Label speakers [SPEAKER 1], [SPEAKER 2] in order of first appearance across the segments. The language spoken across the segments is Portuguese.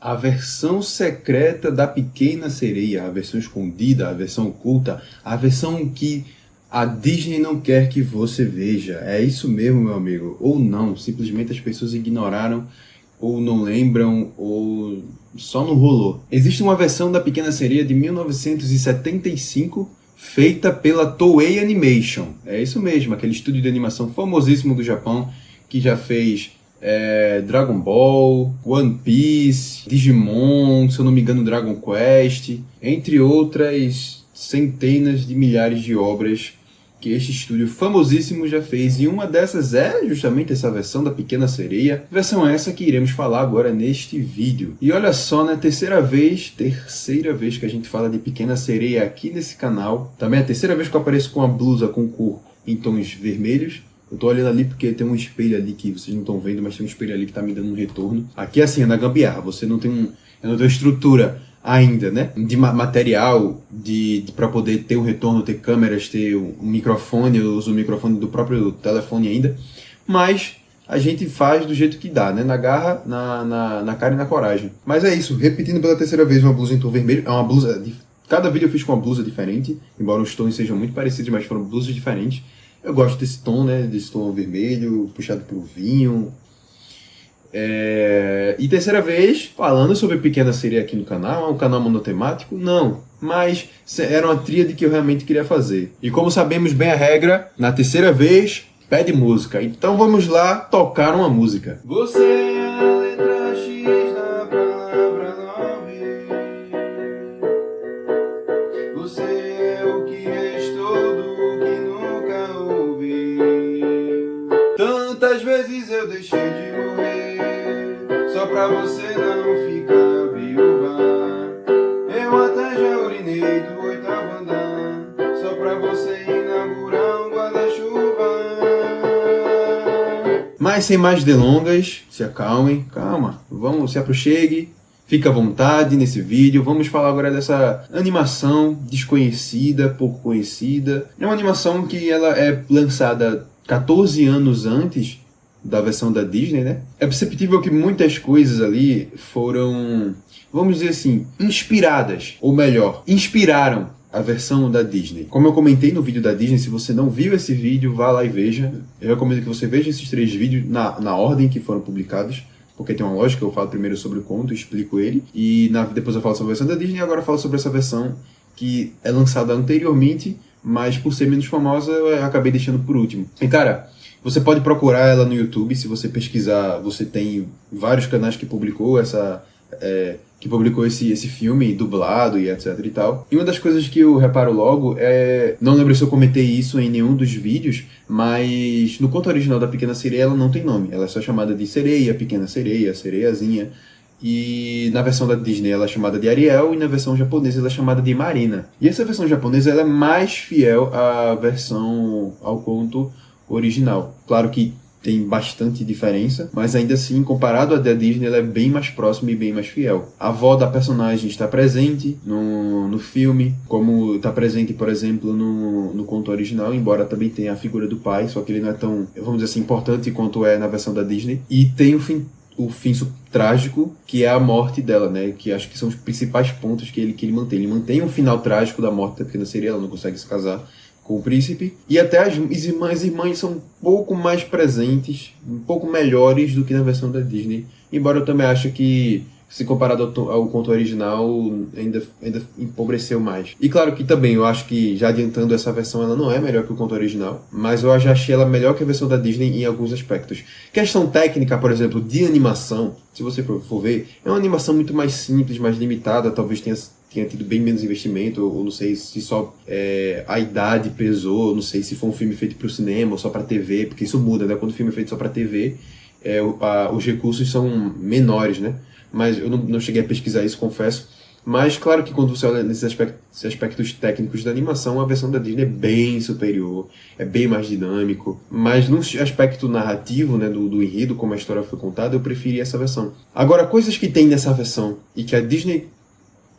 [SPEAKER 1] A versão secreta da Pequena Sereia, a versão escondida, a versão oculta, a versão que a Disney não quer que você veja. É isso mesmo, meu amigo. Ou não, simplesmente as pessoas ignoraram, ou não lembram, ou só não rolou. Existe uma versão da Pequena Sereia de 1975, feita pela Toei Animation. É isso mesmo, aquele estúdio de animação famosíssimo do Japão, que já fez Dragon Ball, One Piece, Digimon, se eu não me engano Dragon Quest, entre outras centenas de milhares de obras que este estúdio famosíssimo já fez, e uma dessas é justamente essa versão da Pequena Sereia, versão essa que iremos falar agora neste vídeo. E olha só, né, terceira vez que a gente fala de Pequena Sereia aqui nesse canal, também é a terceira vez que eu apareço com a blusa com cor em tons vermelhos. Eu tô olhando ali porque tem um espelho ali que vocês não estão vendo, mas tem um espelho ali que tá me dando um retorno. Aqui assim, é na gambiarra, você não tem eu não tenho estrutura ainda, né, de material para poder ter um retorno, ter câmeras, ter um microfone. Eu uso o microfone do próprio telefone ainda, mas a gente faz do jeito que dá, né, na garra, na cara e na coragem. Mas é isso, repetindo pela terceira vez, uma blusa em tom vermelho, é uma blusa, cada vídeo eu fiz com uma blusa diferente, embora os tons sejam muito parecidos, mas foram blusas diferentes. Eu gosto desse tom, né, desse tom vermelho, puxado pro vinho. E terceira vez, falando sobre Pequena Sereia aqui no canal. É um canal monotemático? Não, mas era uma tríade que eu realmente queria fazer. E como sabemos bem a regra, na terceira vez, pede música. Então vamos lá tocar uma música. Você é a letra X da palavra 9. Você é o que restou do que nunca ouvi. Tantas vezes eu deixei de morrer só pra você não ficar viúva. Eu até já urinei do 8º andar só pra você inaugurar um guarda-chuva. Mas sem mais delongas, se acalmem, calma, vamos, se aproxime, fica à vontade nesse vídeo. Vamos falar agora dessa animação desconhecida, pouco conhecida. É uma animação que ela é lançada 14 anos antes da versão da Disney, né? É perceptível que muitas coisas ali foram, vamos dizer assim, inspiradas, ou melhor, inspiraram a versão da Disney. Como eu comentei no vídeo da Disney, se você não viu esse vídeo, vá lá e veja. Eu recomendo que você veja esses 3 vídeos na ordem que foram publicados, porque tem uma lógica. Eu falo primeiro sobre o conto, explico ele, e depois eu falo sobre a versão da Disney, e agora eu falo sobre essa versão que é lançada anteriormente, mas por ser menos famosa, eu acabei deixando por último. E cara, você pode procurar ela no YouTube. Se você pesquisar, você tem vários canais que publicou esse filme dublado e etc e tal. E uma das coisas que eu reparo logo não lembro se eu comentei isso em nenhum dos vídeos, mas no conto original da Pequena Sereia ela não tem nome. Ela é só chamada de Sereia, Pequena Sereia, Sereiazinha. E na versão da Disney ela é chamada de Ariel, e na versão japonesa ela é chamada de Marina. E essa versão japonesa ela é mais fiel ao conto original. Claro que tem bastante diferença, mas ainda assim, comparado à da Disney, ela é bem mais próxima e bem mais fiel. A avó da personagem está presente no filme, como está presente, por exemplo, no conto original, embora também tenha a figura do pai, só que ele não é tão, vamos dizer assim, importante quanto é na versão da Disney. E tem o fim trágico, que é a morte dela, né? Que acho que são os principais pontos que ele mantém. Ele mantém um final trágico da morte da Pequena Sereia. Ela não consegue se casar com o príncipe, e até as irmãs são um pouco mais presentes, um pouco melhores do que na versão da Disney, embora eu também ache que, se comparado ao conto original, ainda empobreceu mais. E claro que também eu acho que, já adiantando, essa versão ela não é melhor que o conto original, mas eu já achei ela melhor que a versão da Disney em alguns aspectos. Questão técnica, por exemplo, de animação, se você for ver, é uma animação muito mais simples, mais limitada. Talvez tenha tido bem menos investimento, ou não sei se só a idade pesou, não sei se foi um filme feito para o cinema ou só para TV, porque isso muda, né? Quando o filme é feito só para TV, os recursos são menores, né? Mas eu não cheguei a pesquisar isso, confesso. Mas claro que quando você olha nesses aspectos técnicos da animação, a versão da Disney é bem superior, é bem mais dinâmico. Mas no aspecto narrativo, né, do enredo, como a história foi contada, eu preferi essa versão. Agora, coisas que tem nessa versão e que a Disney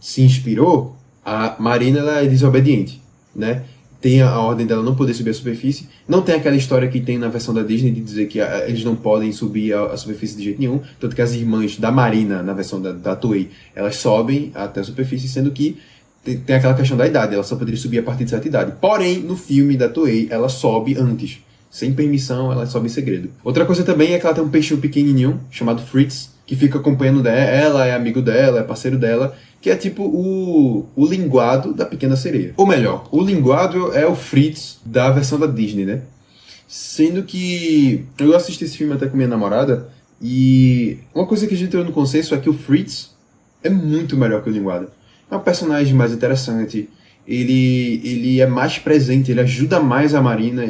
[SPEAKER 1] se inspirou, a Marina ela é desobediente, né? tem a ordem dela não poder subir a superfície. Não tem aquela história que tem na versão da Disney de dizer que eles não podem subir a superfície de jeito nenhum. Tanto que as irmãs da Marina, na versão da Toei, elas sobem até a superfície, sendo que tem aquela questão da idade. Ela só poderia subir a partir de certa idade. Porém, no filme da Toei, ela sobe antes. Sem permissão, ela sobe em segredo. Outra coisa também é que ela tem um peixinho pequenininho, chamado Fritz, que fica acompanhando dela. Ela é amigo dela, é parceiro dela, que é tipo o linguado da Pequena Sereia. Ou melhor, o linguado é o Fritz da versão da Disney, né? Sendo que eu assisti esse filme até com minha namorada, e uma coisa que a gente entrou no consenso é que o Fritz é muito melhor que o linguado. É um personagem mais interessante, ele é mais presente, ele ajuda mais a Marina.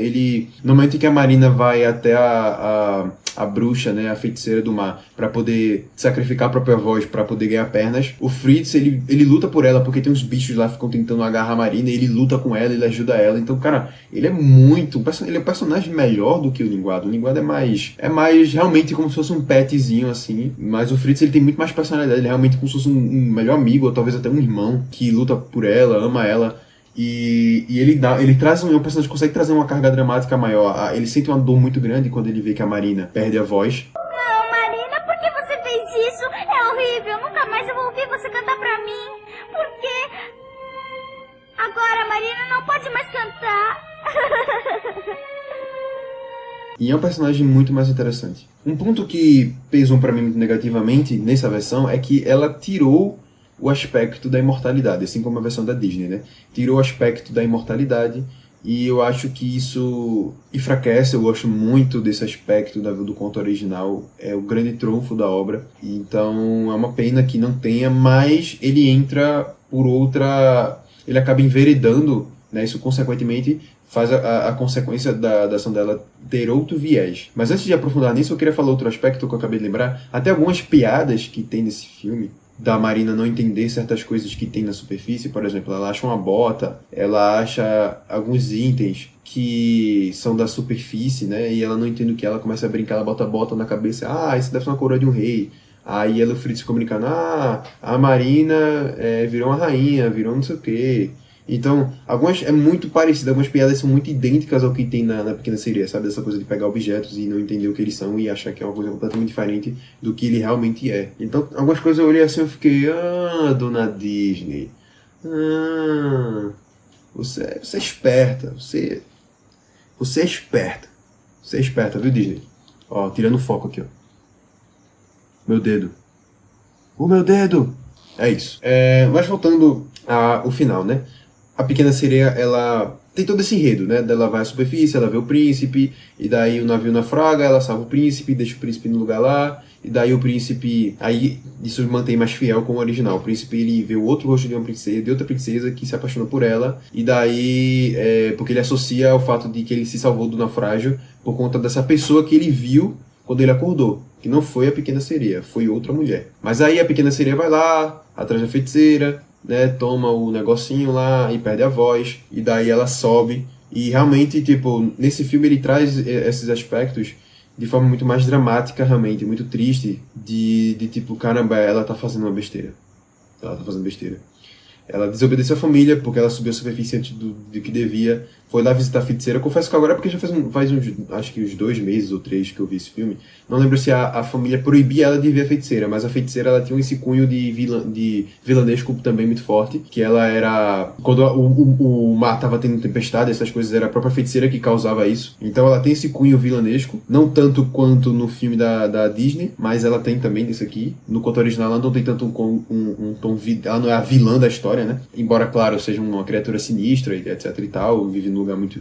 [SPEAKER 1] No momento em que a Marina vai até a bruxa, né, a feiticeira do mar, para poder sacrificar a própria voz, para poder ganhar pernas, o Fritz, ele luta por ela, porque tem uns bichos lá que ficam tentando agarrar a Marina, e ele luta com ela, ele ajuda ela. Então, cara, ele é um personagem melhor do que o linguado. O linguado é mais realmente como se fosse um petzinho, assim, mas o Fritz, ele tem muito mais personalidade, ele é realmente como se fosse um melhor amigo, ou talvez até um irmão, que luta por ela, ama ela. E ele traz o personagem consegue trazer uma carga dramática maior. Ele sente uma dor muito grande quando ele vê que a Marina perde a voz.
[SPEAKER 2] Não, Marina, por que você fez isso? É horrível, nunca mais eu vou ouvir você cantar pra mim. Por quê? Agora a Marina não pode mais cantar.
[SPEAKER 1] E é um personagem muito mais interessante. Um ponto que pesou pra mim muito negativamente nessa versão é que ela tirou o aspecto da imortalidade, assim como a versão da Disney, né? Tirou o aspecto da imortalidade, e eu acho que isso enfraquece. Eu gosto muito desse aspecto do conto original, é o grande trunfo da obra. Então é uma pena que não tenha, mas ele entra por outra... Ele acaba enveredando, né? Isso consequentemente faz a consequência da ação dela ter outro viés. Mas antes de aprofundar nisso, eu queria falar outro aspecto que eu acabei de lembrar. Até algumas piadas que tem nesse filme, da Marina não entender certas coisas que tem na superfície. Por exemplo, ela acha uma bota, ela acha alguns itens que são da superfície, né? E ela não entende o que, ela começa a brincar, ela bota a bota na cabeça. Isso deve ser uma coroa de um rei. Aí ela e o Fritz ficam brincando, a Marina virou uma rainha, virou não sei o quê. Então, é muito parecido, algumas piadas são muito idênticas ao que tem na Pequena Sereia, sabe? Essa coisa de pegar objetos e não entender o que eles são e achar que é uma coisa completamente diferente do que ele realmente é. Então, algumas coisas eu olhei assim e fiquei, dona Disney, você é esperta, você é esperta. Você é esperta, viu, Disney? Ó, tirando o foco aqui, ó. Meu dedo. O meu dedo! É isso. Mas voltando ao final, né? A Pequena Sereia, ela tem todo esse enredo, né? Ela vai à superfície, ela vê o príncipe, e daí o navio naufraga, ela salva o príncipe, deixa o príncipe no lugar lá, e daí o príncipe... Aí isso mantém mais fiel com o original. O príncipe, ele vê o outro rosto de outra princesa que se apaixona por ela, e daí... porque ele associa ao fato de que ele se salvou do naufrágio por conta dessa pessoa que ele viu quando ele acordou. Que não foi a Pequena Sereia, foi outra mulher. Mas aí a Pequena Sereia vai lá, atrás da feiticeira, né, toma o negocinho lá e perde a voz, e daí ela sobe. E realmente, tipo, nesse filme ele traz esses aspectos de forma muito mais dramática, realmente, muito triste, de tipo, caramba, ela tá fazendo uma besteira. Ela tá fazendo besteira. Ela desobedeceu a família porque ela subiu a superfície antes do que devia. Foi lá visitar a feiticeira. Confesso que agora, porque já faz uns, acho que uns 2 meses ou 3 que eu vi esse filme. Não lembro se a família proibia ela de ver a feiticeira, mas a feiticeira, ela tinha esse cunho de vilanesco também muito forte. Que ela era... Quando o mar tava tendo tempestade, essas coisas, era a própria feiticeira que causava isso. Então ela tem esse cunho vilanesco. Não tanto quanto no filme da Disney, mas ela tem também desse aqui. No conto original ela não tem tanto um tom... Ela não é a vilã da história, né? Embora, claro, seja uma criatura sinistra, etc e tal, vive num lugar muito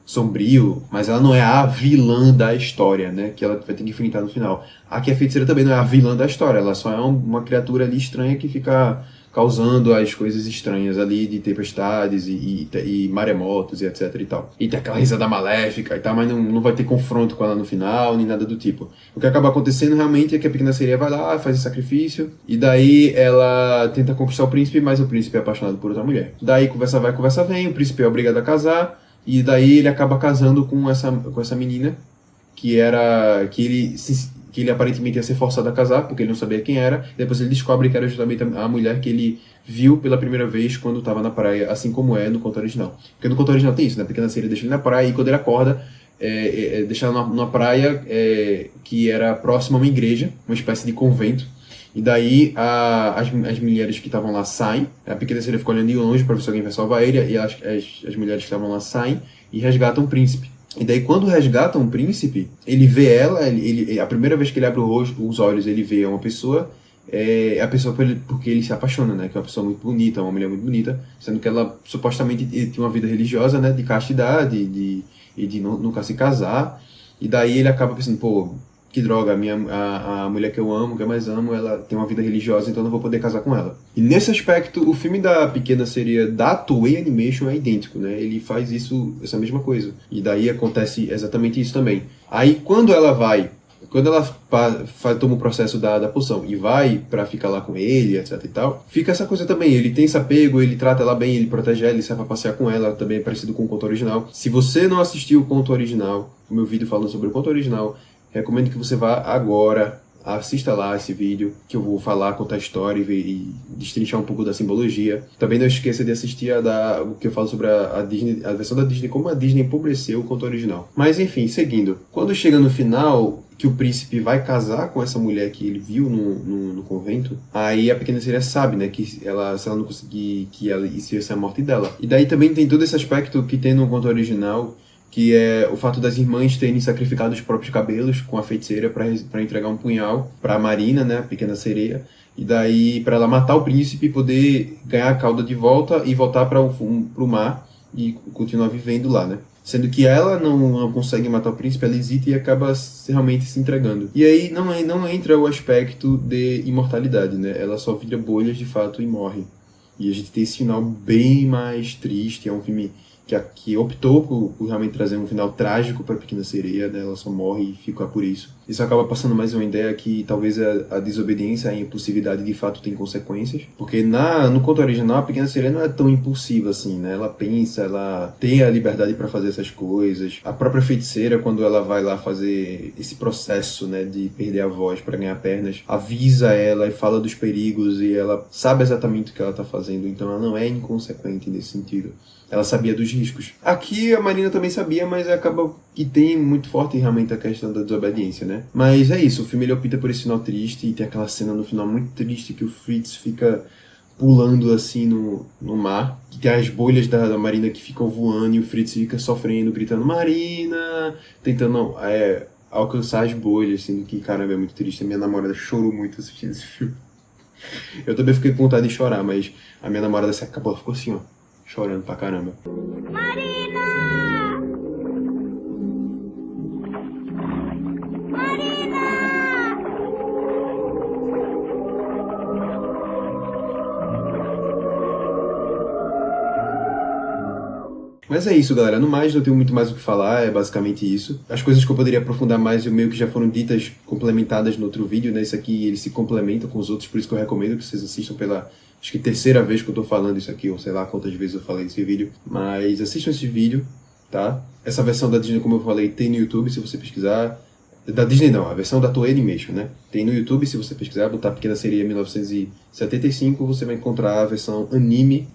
[SPEAKER 1] sombrio, mas ela não é a vilã da história, né? Que ela vai ter que enfrentar no final. Aqui a feiticeira também não é a vilã da história, ela só é uma criatura ali estranha que fica causando as coisas estranhas ali de tempestades e maremotos e etc e tal. E tem aquela risada maléfica e tal, mas não vai ter confronto com ela no final, nem nada do tipo. O que acaba acontecendo realmente é que a Pequena Sereia vai lá, faz esse sacrifício, e daí ela tenta conquistar o príncipe, mas o príncipe é apaixonado por outra mulher. Daí conversa vai, conversa vem, o príncipe é obrigado a casar, e daí ele acaba casando com essa menina, que ele que ele aparentemente ia ser forçado a casar, porque ele não sabia quem era. Depois ele descobre que era justamente a mulher que ele viu pela primeira vez quando estava na praia, assim como é no conto original. Porque no conto original tem isso, né? A pequena sereia deixa ele na praia e quando ele acorda, deixa ele numa praia que era próxima a uma igreja, uma espécie de convento. E daí as mulheres que estavam lá saem, a pequena sereia fica olhando de longe para ver se alguém vai salvar ele, e as mulheres que estavam lá saem e resgatam o príncipe. E daí quando resgatam o príncipe, ele vê ela, a primeira vez que ele abre os olhos, ele vê uma pessoa, a pessoa porque ele se apaixona, né? Que é uma pessoa muito bonita, uma mulher muito bonita, sendo que ela supostamente tinha uma vida religiosa, né? De castidade, e de nunca se casar. E daí ele acaba pensando, pô, que droga, a mulher que eu amo, que eu mais amo, ela tem uma vida religiosa, então eu não vou poder casar com ela. E nesse aspecto, o filme da Pequena Sereia da Toei Animation é idêntico, né? Ele faz essa mesma coisa. E daí acontece exatamente isso também. Aí quando ela toma o processo da poção e vai pra ficar lá com ele, etc e tal, fica essa coisa também, ele tem esse apego, ele trata ela bem, ele protege ela, ele sai pra passear com ela, também é parecido com o conto original. Se você não assistiu o conto original, o meu vídeo falando sobre o conto original, recomendo que você vá agora, assista lá esse vídeo, que eu vou falar, contar a história e destrinchar um pouco da simbologia. Também não esqueça de assistir o que eu falo sobre a Disney, a versão da Disney, como a Disney empobreceu o conto original. Mas enfim, seguindo. Quando chega no final, que o príncipe vai casar com essa mulher que ele viu no convento, aí a pequena sereia sabe, né, que se ela não conseguir, isso ia ser a morte dela. E daí também tem todo esse aspecto que tem no conto original, que é o fato das irmãs terem sacrificado os próprios cabelos com a feiticeira para entregar um punhal para a Marina, né, a pequena sereia, e daí para ela matar o príncipe, poder ganhar a cauda de volta e voltar para o mar e continuar vivendo lá, né. Sendo que ela não consegue matar o príncipe, ela hesita e acaba realmente se entregando. E aí não entra o aspecto de imortalidade, né, ela só vira bolhas de fato e morre. E a gente tem esse final bem mais triste, é um filme que optou por realmente trazer um final trágico para a Pequena Sereia, né? Ela só morre e fica por isso. Isso acaba passando mais uma ideia que talvez a desobediência, a impulsividade de fato tem consequências, porque no conto original a Pequena Sereia não é tão impulsiva assim, né? Ela pensa, ela tem a liberdade para fazer essas coisas. A própria feiticeira, quando ela vai lá fazer esse processo, né, de perder a voz para ganhar pernas, avisa ela e fala dos perigos e ela sabe exatamente o que ela está fazendo, então ela não é inconsequente nesse sentido. Ela sabia dos riscos. Aqui a Marina também sabia, mas acaba que tem muito forte realmente a questão da desobediência, né? Mas é isso, o filme ele opta por esse final triste e tem aquela cena no final muito triste que o Fritz fica pulando assim no mar, que tem as bolhas da Marina que ficam voando e o Fritz fica sofrendo, gritando Marina, tentando alcançar as bolhas, sendo que, caramba, é muito triste. A minha namorada chorou muito assistindo esse filme. Eu também fiquei com vontade de chorar, mas a minha namorada se acabou, ficou assim, ó, chorando pra caramba.
[SPEAKER 2] Marina! Marina!
[SPEAKER 1] Mas é isso, galera. No mais, não tenho muito mais o que falar, é basicamente isso. As coisas que eu poderia aprofundar mais, eu meio que já foram ditas, complementadas no outro vídeo, né? Isso aqui, ele se complementa com os outros, por isso que eu recomendo que vocês assistam pela, acho que terceira vez que eu tô falando isso aqui, ou sei lá quantas vezes eu falei desse vídeo. Mas assistam esse vídeo, tá? Essa versão da Disney, como eu falei, tem no YouTube, se você pesquisar. Da Disney não, a versão da Toei Animation, né? Tem no YouTube, se você pesquisar, botar Pequena Sereia 1975, você vai encontrar a versão anime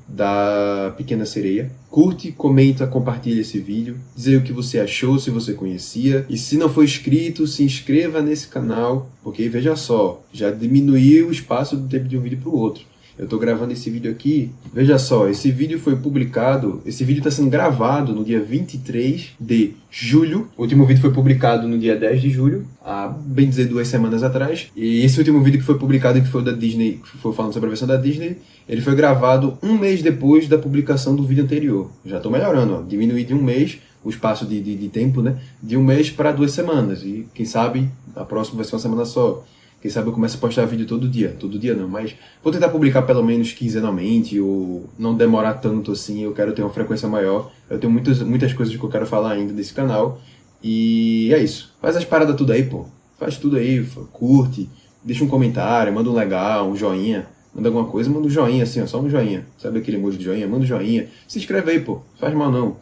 [SPEAKER 1] da Pequena Sereia. Curte, comenta, compartilha esse vídeo, dizer o que você achou, se você conhecia. E se não for inscrito, se inscreva nesse canal, porque veja só, já diminuiu o espaço do tempo de um vídeo para o outro. Eu tô gravando esse vídeo aqui, veja só, esse vídeo foi publicado, esse vídeo está sendo gravado no dia 23 de julho, o último vídeo foi publicado no dia 10 de julho, há bem dizer 2 semanas atrás, e esse último vídeo que foi publicado, que foi da Disney, que foi falando sobre a versão da Disney, ele foi gravado 1 mês depois da publicação do vídeo anterior. Já tô melhorando, ó, diminuí de 1 mês, o espaço de tempo, né, de 1 mês para 2 semanas, e quem sabe a próxima vai ser uma semana só. Quem sabe eu começo a postar vídeo todo dia não, mas vou tentar publicar pelo menos quinzenalmente, ou não demorar tanto assim, eu quero ter uma frequência maior, eu tenho muitas coisas que eu quero falar ainda desse canal, e é isso. Faz as paradas tudo aí, pô, faz tudo aí, curte, deixa um comentário, manda um legal, um joinha, manda alguma coisa, manda um joinha assim, ó, só um joinha, sabe aquele emoji de joinha? Manda um joinha, se inscreve aí, pô, faz mal não,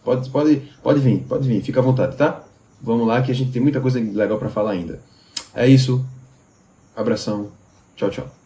[SPEAKER 1] pode vir, fica à vontade, tá? vamos lá que a gente tem muita coisa legal pra falar ainda. É isso. Abração. Tchau, tchau.